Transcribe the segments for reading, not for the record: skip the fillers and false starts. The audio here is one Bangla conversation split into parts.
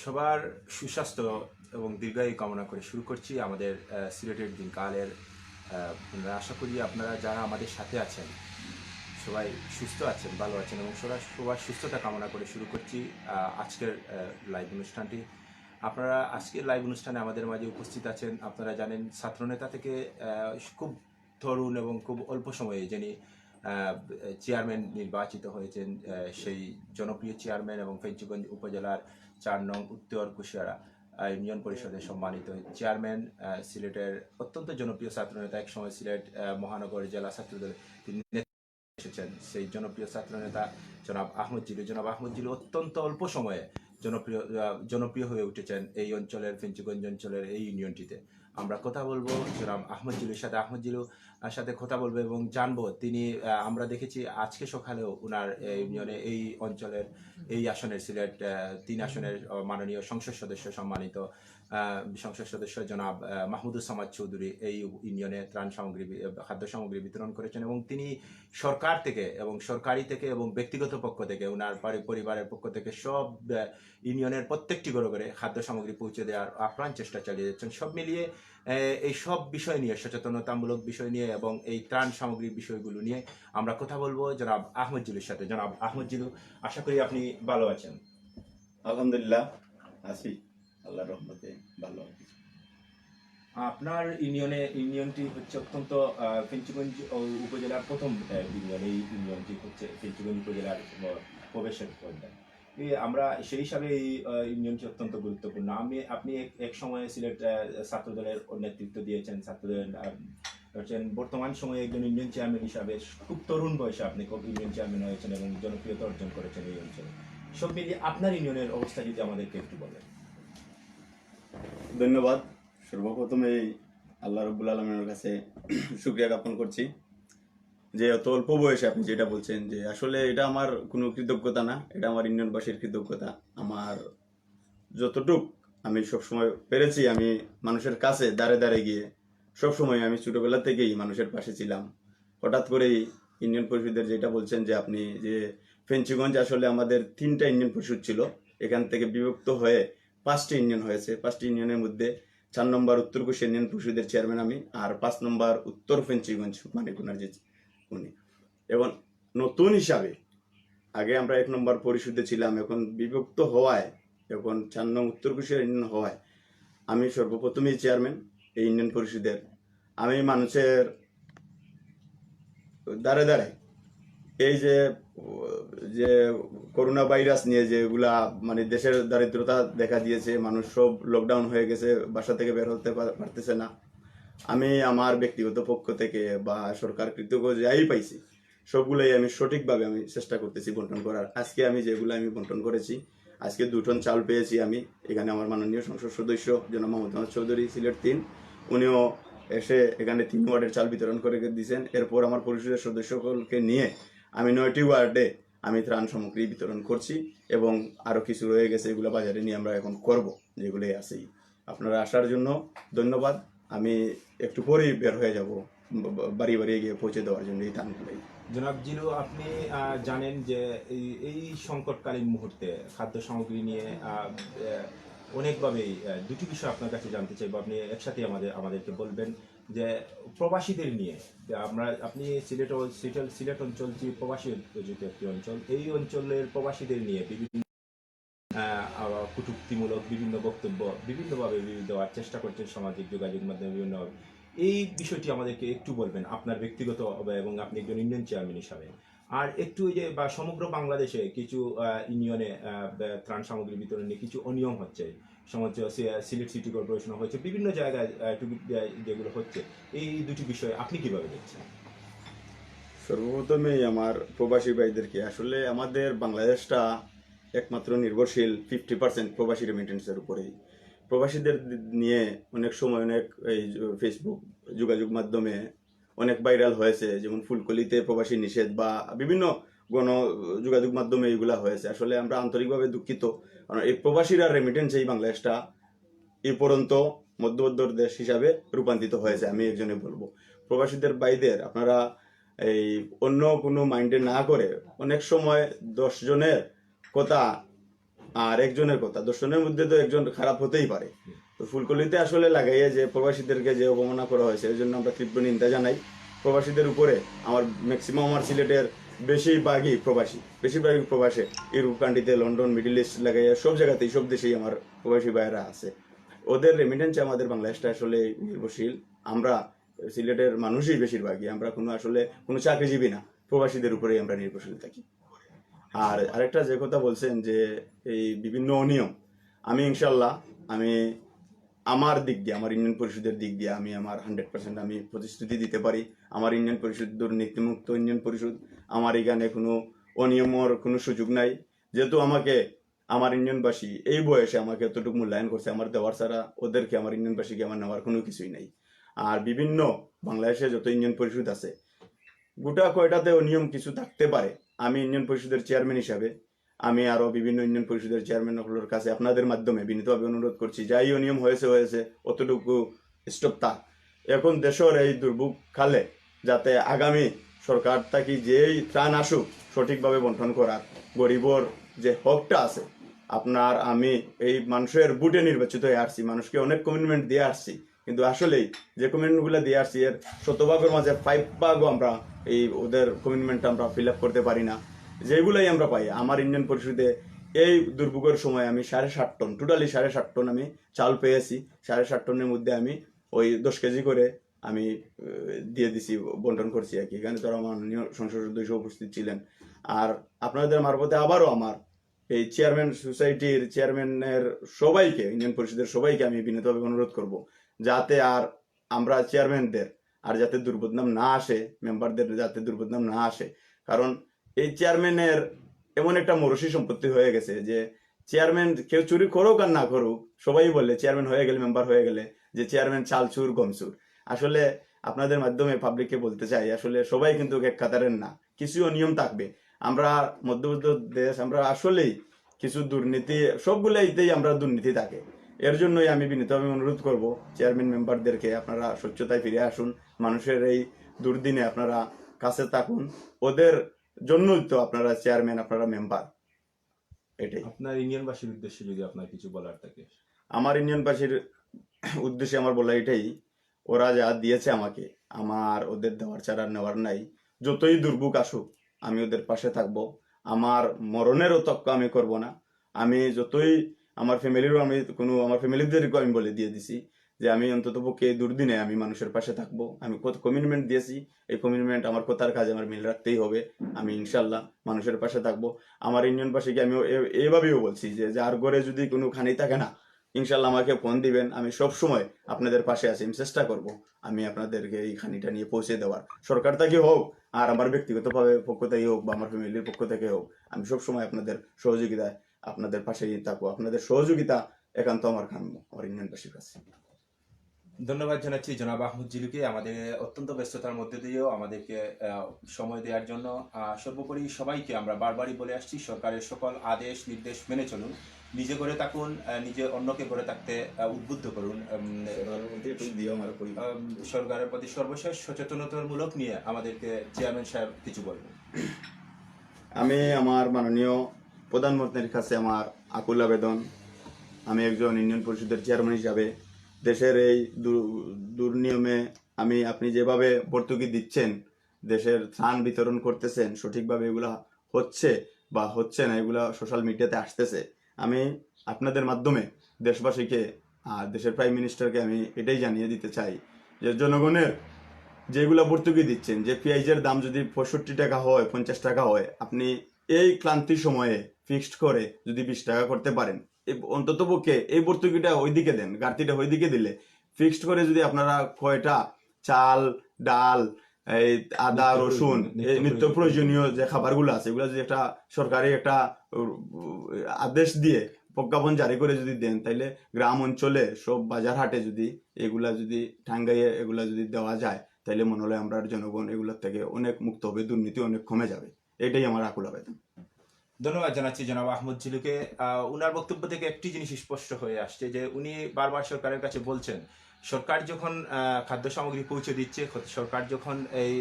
সবার সুস্বাস্থ্য এবং দীর্ঘায়ু কামনা করে শুরু করছি আমাদের সিলেটের দিনকালের। আশা করি আপনারা যারা আমাদের সাথে আছেন সবাই সুস্থ আছেন, ভালো আছেন এবং সবার সুস্থতা কামনা করে শুরু করছি আজকের লাইভ অনুষ্ঠানটি। আপনারা আজকের লাইভ অনুষ্ঠানে আমাদের মাঝে উপস্থিত আছেন। আপনারা জানেন ছাত্রনেতা থেকে খুব তরুণ এবং খুব অল্প সময়ে যিনি চেয়ারম্যান নির্বাচিত হয়েছেন, সেই জনপ্রিয় চেয়ারম্যান এবং ফেঞ্চুগঞ্জ উপজেলার 4 নং উত্তর কুশিয়ারা ইউনিয়ন পরিষদের সম্মানিত চেয়ারম্যান, সিলেটের অত্যন্ত জনপ্রিয় ছাত্রনেতা, একসময় সিলেট মহানগর জেলা ছাত্রদল তিনি এসেছেন, সেই জনপ্রিয় ছাত্রনেতা জনাব আহমদ জিলু অত্যন্ত অল্প সময়ে জনপ্রিয় হয়ে উঠেছেন এই অঞ্চলের, ফেঞ্চুগঞ্জ অঞ্চলের এই ইউনিয়নটিতে। আমরা কথা বলবো জনাব আহমদ জিলুর সাথে কথা বলবো এবং জানবো তিনি, আমরা দেখেছি আজকে সকালেও ওনার ইউনিয়নে এই অঞ্চলের এই আসনের সিলেট 3 আসনের মাননীয় সংসদ সদস্য, সম্মানিত সংসদ সদস্য জনাব মাহমুদুজ্জামান চৌধুরী এই ইউনিয়নে ত্রাণ সামগ্রী, খাদ্য সামগ্রী বিতরণ করেছেন এবং তিনি সরকার থেকে এবং সরকারি থেকে এবং ব্যক্তিগত পক্ষ থেকে, ওনার পরিবারের পক্ষ থেকে সব ইউনিয়নের প্রত্যেকটি ঘরে ঘরে খাদ্য সামগ্রী পৌঁছে দেওয়ার আপ্রাণ চেষ্টা চালিয়ে যাচ্ছেন। সব মিলিয়ে এই সব বিষয় নিয়ে, সচেতনতামূলক বিষয় নিয়ে এবং এই ত্রাণ সামগ্রীর বিষয়গুলো নিয়ে আমরা কথা বলবো জনাব আহমদ জিলুর সাথে। জনাব আহমদ জিলু, আশা করি আপনি ভালো আছেন। আলহামদুলিল্লাহ আছি, আল্লাহর রহমতে ভালো আছি। আপনার ইউনিয়নটি হচ্ছে অত্যন্ত ফেঞ্চুগঞ্জ উপজেলার প্রথম ইউনিয়ন। এই ইউনিয়নটি হচ্ছে ফেঞ্চুগঞ্জ উপজেলার প্রবেশের পর্যায়ে। আমরা সেই হিসাবে এই ইউনিয়নটি অত্যন্ত গুরুত্বপূর্ণ। আপনি এক সময় সিলেট ছাত্রদলের নেতৃত্ব দিয়েছেন, ছাত্রদলের হচ্ছেন বর্তমান সময়ে একজন ইউনিয়ন চেয়ারম্যান হিসাবে খুব তরুণ বয়সে আপনি ইউনিয়ন চেয়ারম্যান হয়েছেন এবং জনপ্রিয়তা অর্জন করেছেন এই অঞ্চলে। সব মিলিয়ে আপনার ইউনিয়নের অবস্থা যদি আমাদেরকে একটু বলেন। ধন্যবাদ। সর্বপ্রথমে আল্লাহ রব্বুল আলমের কাছে শুকরিয়া জ্ঞাপন করছি যে এত অল্প বয়সে আপনি যেটা বলছেন, যে আসলে এটা আমার কোনো কৃতজ্ঞতা না, এটা আমার ইউনিয়নবাসীর কৃতজ্ঞতা। আমার যতটুক আমি সবসময় পেরেছি, আমি মানুষের কাছে দাঁড়ে দাঁড়ে গিয়ে সবসময় আমি ছোটবেলা থেকেই মানুষের পাশে ছিলাম। হঠাৎ করেই ইউনিয়ন পরিষদের যেটা বলছেন যে আপনি, যে ফেঞ্চুগঞ্জ আসলে আমাদের 3টা ইউনিয়ন পরিষদ ছিল, এখান থেকে বিভক্ত হয়ে 5টি ইউনিয়ন হয়েছে। 5টি ইউনিয়নের মধ্যে 4 নম্বর উত্তর কুশিয়া ইউনিয়ন পরিষদের চেয়ারম্যান আমি, আর 5 নম্বর উত্তর ফেঞ্চুগঞ্জ মানে কোনার যে উনি। এবং নতুন হিসাবে আগে আমরা 1 নম্বর পরিষদে ছিলাম, এখন বিভক্ত হওয়ায়, এখন 4 নং উত্তর কুশিয়া ইউনিয়ন হওয়ায় আমি সর্বপ্রথমেই চেয়ারম্যান এই ইউনিয়ন পরিষদের। আমি মানুষের দাঁড়ে দাঁড়ে এই যে যে করোনা ভাইরাস নিয়ে যেগুলা মানে দেশের দারিদ্রতা দেখা দিয়েছে, মানুষ সব লকডাউন হয়ে গেছে, বাসা থেকে বের হতে পারতেছে না, আমি আমার ব্যক্তিগত পক্ষ থেকে বা সরকার কৃতজ্ঞ যাই পাইছি সবগুলোই আমি সঠিকভাবে আমি চেষ্টা করতেছি বন্টন করার। আজকে আমি যেগুলো আমি বন্টন করেছি, আজকে 2 টন চাল পেয়েছি আমি। এখানে আমার মাননীয় সংসদ সদস্য জনাব মাহমুদুজ্জামান চৌধুরী সিলেট 3, উনিও এসে এখানে 3 ওয়ার্ডের চাল বিতরণ করে দিয়েছেন। এরপর আমার পরিষদের সদস্যকে নিয়ে আমি 9টি ওয়ার্ডে আমি ত্রাণ সামগ্রী বিতরণ করছি এবং আরও কিছু রয়ে গেছে, এগুলো বাজারে নিয়ে আমরা এখন করব, যেগুলো আছেই। আপনারা আসার জন্য ধন্যবাদ। আমি একটু পরেই বের হয়ে যাব বাড়ি বাড়ি গিয়ে পৌঁছে দেওয়ার জন্য এই ত্রাণগুলোই। জনাব জিলু, আপনি জানেন যে এই সংকটকালীন মুহূর্তে খাদ্য সামগ্রী নিয়ে অনেকভাবেই দুটি বিষয় আপনার কাছে জানতে চাইব। আপনি একসাথে আমাদেরকে বলবেন যে প্রবাসীদের নিয়ে। আপনি সিলেট অঞ্চল যে প্রবাসী অর্জিত একটি অঞ্চল, এই অঞ্চলের প্রবাসীদের নিয়ে বিভিন্ন কটূক্তিমূলক বিভিন্ন বক্তব্য বিভিন্নভাবে দেওয়ার চেষ্টা করছেন সামাজিক যোগাযোগ মাধ্যমে বিভিন্নভাবে। এই বিষয়টি আমাদেরকে একটু বলবেন আপনার ব্যক্তিগত এবং আপনি একজন ইউনিয়ন চেয়ারম্যান হিসাবে। আর একটু যে বা সমগ্র বাংলাদেশে কিছু ইউনিয়নে ত্রাণ সামগ্রী বিতরণ নিয়ে কিছু অনিয়ম হচ্ছে, সিলেট সিটি কর্পোরেশন হচ্ছে, বিভিন্ন জায়গায় যেগুলো হচ্ছে, এই দুটি বিষয়ে আপনি কিভাবে দেখছেন? সর্বপ্রথমেই আমার প্রবাসী ভাইদেরকে, আসলে আমাদের বাংলাদেশটা একমাত্র নির্ভরশীল 50% প্রবাসী রেমিটেন্সের উপরেই। প্রবাসীদের নিয়ে অনেক সময় অনেক এই ফেসবুক যোগাযোগ মাধ্যমে অনেক ভাইরাল হয়েছে, যেমন ফুলকলিতে প্রবাসী নিষেধ বা বিভিন্ন গণ যোগাযোগ মাধ্যমে এগুলা হয়েছে। আসলে আমরা আন্তরিকভাবে দুঃখিত, কারণ এই প্রবাসীরা রেমিটেন্স এই বাংলাদেশটা এই পর্যন্ত মধ্যবর্তী দেশ হিসাবে রূপান্তরিত হয়েছে। আমি একজনে বলবো প্রবাসীদের ভাইদের, আপনারা এই অন্য কোনো মাইন্ডে না করে অনেক সময় 10 জনের কথা আর একজনের কথা, 10 জনের মধ্যে তো একজন খারাপ হতেই পারে। তো ফুলকলিতে আসলে লাগাইয়ে যে প্রবাসীদেরকে যে অবমাননা করা হয়েছে এর জন্য আমরা তীব্র নিন্দা জানাই। প্রবাসীদের উপরে আমার ম্যাক্সিমাম আমার সিলেটের বেশিরভাগই প্রবাসে ইউরোপ কান্ট্রিতে, লন্ডন, মিডল ইস্ট লাগাইয়া সব জায়গাতেই, সব দেশেই আমার প্রবাসী ভাইয়েরা আছে। ওদের রেমিটেন্সে আমাদের বাংলাদেশটা আসলে নির্ভরশীল। আমরা সিলেটের মানুষই বেশিরভাগই, আমরা কোনো চাকরিজীবী না, প্রবাসীদের উপরেই আমরা নির্ভরশীল থাকি। আর আরেকটা যে কথা বলছেন যে এই বিভিন্ন অনিয়ম, আমি ইনশাল্লাহ আমি আমার দিক দিয়ে, আমার ইউনিয়ন পরিষদের দিক দিয়ে আমি আমার 100% আমি প্রতিশ্রুতি দিতে পারি। আমার ইউনিয়ন পরিষদ দুর্নীতিমুক্ত ইউনিয়ন পরিষদ, আমার এখানে কোনো অনিয়মের কোনো সুযোগ নাই। যেহেতু আমাকে আমার ইউনিয়নবাসী এই বয়সে আমাকে এতটুকু মূল্যায়ন করছে, আমার দেওয়ার ছাড়া ওদেরকে, আমার ইউনিয়নবাসীকে আমার নেওয়ার কোনো কিছুই নাই। আর বিভিন্ন বাংলাদেশে যত ইউনিয়ন পরিষদ আছে গোটা কয়টাতেও নিয়ম কিছু থাকতে পারে। আমি ইউনিয়ন পরিষদের চেয়ারম্যান হিসাবে আমি আরো বিভিন্ন ইউনিয়ন পরিষদের চেয়ারম্যানগুলোর কাছে আপনাদের মাধ্যমে বিনীতভাবে অনুরোধ করছি, যাই অনিয়ম হয়েছে অতটুকু স্টপ থাক। এখন দেশের এই দুর্ভোগ কালে যাতে আগামী সরকার থাকি যেই ত্রাণ আসুক সঠিকভাবে বন্টন করার, গরিবর যে হকটা আছে, আপনার আমি এই মানুষের বুটে নির্বাচিত হয়ে আসছি, মানুষকে অনেক কমিটমেন্ট দিয়ে আসছি, কিন্তু আসলেই যে কমিটমেন্টগুলো দিয়ে আসছি এর 100 ভাগের মাঝে 5 ভাগও আমরা এই ওদের কমিটমেন্ট আমরা ফিল আপ করতে পারি না। যেগুলাই আমরা পাই, আমার ইউনিয়ন পরিষদে এই দুর্ভোগের সময় আমি 7.5 টন, টোটালি 7.5 টন আমি চাল পেয়েছি। 7.5 টনের মধ্যে আমি ওই 10 কেজি করে আমি দিয়ে দিছি, বন্টন করছি আর কি। এখানে তো আমার মাননীয় সংসদ সদস্য উপস্থিত ছিলেন। আর আপনাদের মারফতে আবারও আমার এই চেয়ারম্যান সোসাইটির চেয়ারম্যানের সবাইকে, ইউনিয়ন পরিষদের সবাইকে আমি বিনীতভাবে অনুরোধ করব, যাতে আর আমরা চেয়ারম্যানদের আর যাতে দুর্বদনাম না আসে, মেম্বারদের যাতে দুর্বদনাম না আসে। কারণ এই চেয়ারম্যানের এমন একটা মরসি সম্পত্তি হয়ে গেছে যে চেয়ারম্যান কেউ চুরি করুক আর না করুক, সবাই বলে চেয়ারম্যান হয়ে গেলে, মেম্বার হয়ে গেলে যে চেয়ারম্যান চাল চুর গম চুর। আসলে আপনাদের মাধ্যমে পাবলিককে বলতে চাই, আসলে সবাই কিন্তু এক কাতারের না, কিছু নিয়ম থাকবে। আমরা মধ্যবিত্ত দেশ, আমরা আসলেই কিছু দুর্নীতি, সবগুলোইতেই আমরা দুর্নীতি থাকে। এর জন্যই আমি বিনীতভাবে অনুরোধ করব চেয়ারম্যান মেম্বারদেরকে, আপনারা স্বচ্ছতায় ফিরে আসুন, মানুষের এই দুর্দিনে আপনারা কাছে থাকুন। ওদের জন্যই তো আপনারা চেয়ারম্যান, আপনারা মেম্বার। এটাই আপনার ইউনিয়নবাসীর উদ্দেশ্যে যদি আপনার কিছু বলার থাকে। আমার ইউনিয়নবাসীর উদ্দেশ্যে আমার বলা এটাই, ওরা যা দিয়েছে আমাকে, আমার ওদের দেওয়ার ছাড়া নেওয়ার নাই। যতই দুর্ভোগ আসুক আমি ওদের পাশে থাকবো। আমার মরণেরও তক্ক আমি করব না। আমি যতই আমার ফ্যামিলিরও, আমার ফ্যামিলিদেরকেও আমি বলে দিয়ে দিছি যে আমি অন্তত পক্ষে এই দুর্দিনে আমি মানুষের পাশে থাকবো। আমি কত কমিটমেন্ট দিয়েছি, এই কমিটমেন্ট আমার কথার কাজে আমার মিল রাখতেই হবে। আমি ইনশাল্লাহ মানুষের পাশে থাকবো। আমার ইউনিয়নবাসীকে আমি এইভাবেও বলছি যে যার ঘরে যদি কোনো খানি থাকে না, ইনশাল্লাহ আমাকে ফোন দিবেন, আমি সব সময় আপনাদের পাশে আছি। আমি চেষ্টা করব আমি আপনাদেরকে এই খানিটা নিয়ে পৌঁছে দেওয়ার, সরকার থেকে হোক আর আমার ব্যক্তিগতভাবে পক্ষ থেকে হোক বা আমার ফ্যামিলির পক্ষ থেকে হোক, আমি সব সময় আপনাদের সহযোগিতায় আপনাদের পাশেই থাকবো। আপনাদের সহযোগিতা একান্ত আমার কাম্য আমার ইউনিয়নবাসীর কাছে। ধন্যবাদ জানাচ্ছি জনাব আহমদ জিলুকে, আমাদের অত্যন্ত ব্যস্ততার মধ্যে দিয়েও আমাদেরকে সময় দেওয়ার জন্য। সর্বোপরি সবাইকে আমরা বারবারই বলে আসছি, সরকারের সকল আদেশ নির্দেশ মেনে চলুন, নিজে করে থাকুন, নিজে অন্যকে করে থাকতে উদ্বুদ্ধ করুন। সরকারের প্রতি সর্বশেষ সচেতনতামূলক নিয়ে আমাদেরকে চেয়ারম্যান সাহেব কিছু বলবেন। আমি আমার মাননীয় প্রধানমন্ত্রীর কাছে আমার আকুল আবেদন, আমি একজন ইউনিয়ন পরিষদের চেয়ারম্যান হিসাবে দেশের এই দুর্নিয়মে আপনি যেভাবে ভর্তুকি দিচ্ছেন, দেশের ত্রাণ বিতরণ করতেছেন, সঠিকভাবে এগুলা হচ্ছে বা হচ্ছে না, এগুলা সোশ্যাল মিডিয়াতে আসতেছে। আমি আপনাদের মাধ্যমে দেশবাসীকে আর দেশের প্রাইম মিনিস্টারকে আমি এটাই জানিয়ে দিতে চাই যে জনগণের যেগুলা ভর্তুকি দিচ্ছেন, যে পেঁয়াজের দাম যদি 65 টাকা হয়, 50 টাকা হয়, আপনি এই ক্লান্তির সময়ে ফিক্সড করে যদি 20 টাকা করতে পারেন, অন্তত পক্ষে এই ভর্তুকিটা ওইদিকে দেন, ঘাটতিটা ওইদিকে দিলে ফিক্সড করে যদি আপনারা কয়টা চাল, ডাল, এই আদা, রসুন, নিত্য প্রয়োজনীয় যে খাবারগুলো আছে এগুলো যদি একটা সরকারি একটা আদেশ দিয়ে প্রজ্ঞাপন জারি করে যদি দেন, তাইলে গ্রাম অঞ্চলে সব বাজার হাটে যদি এগুলা যদি ঠাঙ্গাইয়ে এগুলা যদি দেওয়া যায়, তাইলে মনে হলে আমরা জনগণ এগুলোর থেকে অনেক মুক্ত হবে, দুর্নীতি অনেক কমে যাবে। এটাই আমার আকুল আবেদন। ধন্যবাদ জানাচ্ছি জনাব আহমদ জিলুকে। উনার বক্তব্য থেকে একটি জিনিস স্পষ্ট হয়ে আসছে যে উনি বারবার সরকারের কাছে বলছেন, সরকার যখন খাদ্য সামগ্রী পৌঁছে দিচ্ছে, সরকার যখন এই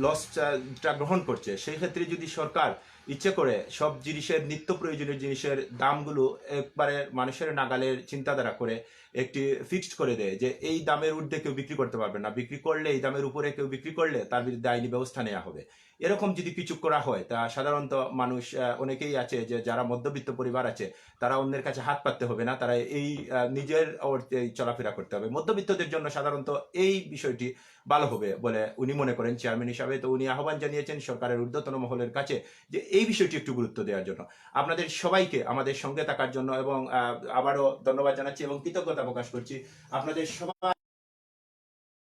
লসটা গ্রহণ করছে, সেই ক্ষেত্রে যদি সরকার ইচ্ছে করে সব জিনিসের নিত্য প্রয়োজনীয় জিনিসের দামগুলো একবারে মানুষের নাগালের চিন্তাধারা করে একটি ফিক্সড করে দেয় যে এই দামের ঊর্ধ্বে কেউ বিক্রি করতে পারবে না, বিক্রি করলে এই দামের উপরে কেউ বিক্রি করলে তার বিরুদ্ধে আইনি ব্যবস্থা নেওয়া হবে। এরকম যদি কিছু করা হয় তা সাধারণত মানুষ অনেকেই আছে যে যারা মধ্যবিত্ত পরিবার আছে তারা অন্যের কাছে হাত পাততে হবে না, তারা এই নিজের অর্থেই চলাফেরা করতে হবে। মধ্যবিত্তদের জন্য সাধারণত এই বিষয়টি ভালো হবে বলে উনি মনে করেন চেয়ারম্যান হিসাবে। তো উনি আহ্বান জানিয়েছেন সরকারের ঊর্ধ্বতন মহলের কাছে যে এই বিষয়টি একটু গুরুত্ব দেওয়ার জন্য। আপনাদের সবাইকে আমাদের সঙ্গে থাকার জন্য এবং আবারও ধন্যবাদ জানাচ্ছি এবং কৃতজ্ঞতা প্রকাশ করছি আপনাদের সবাই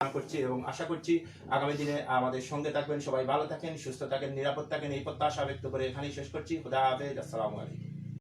করছি এবং আশা করছি আগামী দিনে আমাদের সঙ্গে থাকবেন। সবাই ভালো থাকেন, সুস্থ থাকেন, নিরাপদ থাকেন, এই প্রত্যাশা ব্যক্ত করে এখানেই শেষ করছি। খুদা হাফেজ, আসসালামু আলাইকুম।